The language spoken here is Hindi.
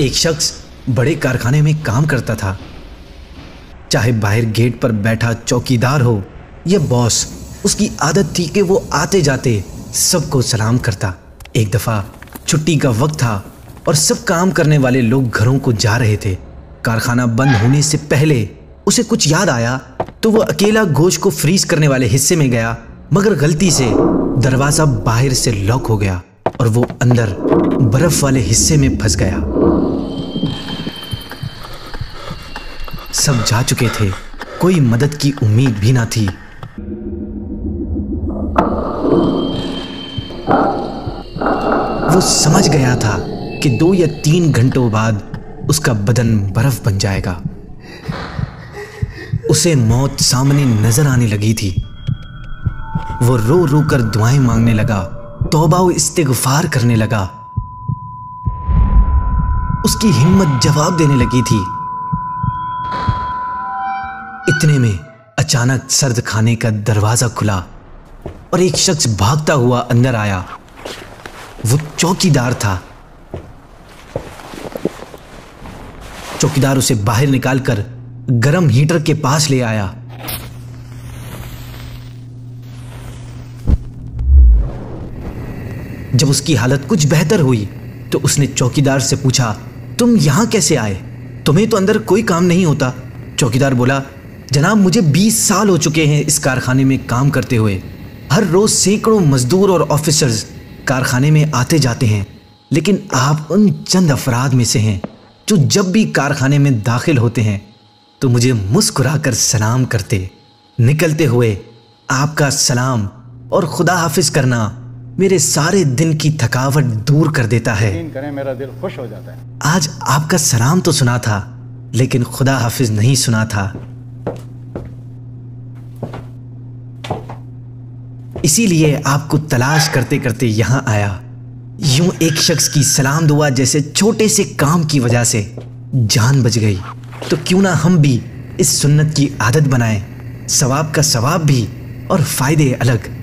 एक शख्स बड़े कारखाने में काम करता था। चाहे बाहर गेट पर बैठा चौकीदार हो या बॉस, उसकी आदत थी कि वो आते जाते सबको सलाम करता। एक दफ़ा छुट्टी का वक्त था और सब काम करने वाले लोग घरों को जा रहे थे। कारखाना बंद होने से पहले उसे कुछ याद आया तो वो अकेला गोश्त को फ्रीज करने वाले हिस्से में गया, मगर गलती से दरवाज़ा बाहर से लॉक हो गया और वो अंदर बर्फ वाले हिस्से में फंस गया। सब जा चुके थे, कोई मदद की उम्मीद भी ना थी। वो समझ गया था कि 2 या 3 घंटों बाद उसका बदन बर्फ बन जाएगा। उसे मौत सामने नजर आने लगी थी। वो रो रो कर दुआएं मांगने लगा, तौबा व इस्तिग़फ़ार करने लगा। उसकी हिम्मत जवाब देने लगी थी। इतने में अचानक सर्द खाने का दरवाजा खुला और एक शख्स भागता हुआ अंदर आया। वो चौकीदार था। चौकीदार उसे बाहर निकालकर गरम हीटर के पास ले आया। जब उसकी हालत कुछ बेहतर हुई तो उसने चौकीदार से पूछा, तुम यहां कैसे आए? तुम्हें तो अंदर कोई काम नहीं होता। चौकीदार बोला, जनाब मुझे 20 साल हो चुके हैं इस कारखाने में काम करते हुए। हर रोज सैकड़ों मजदूर और ऑफिसर्स कारखाने में आते जाते हैं, लेकिन आप उन चंद अफराद में से हैं जो जब भी कारखाने में दाखिल होते हैं तो मुझे मुस्कुराकर सलाम करते। निकलते हुए आपका सलाम और खुदा हाफिज करना मेरे सारे दिन की थकावट दूर कर देता है। मेरा दिल खुश हो जाता है। आज आपका सलाम तो सुना था, लेकिन खुदा हाफिज नहीं सुना था। इसीलिए आपको तलाश करते करते यहां आया। यूं एक शख्स की सलाम दुआ जैसे छोटे से काम की वजह से जान बच गई, तो क्यों ना हम भी इस सुन्नत की आदत बनाएं। सवाब का सवाब भी और फायदे अलग।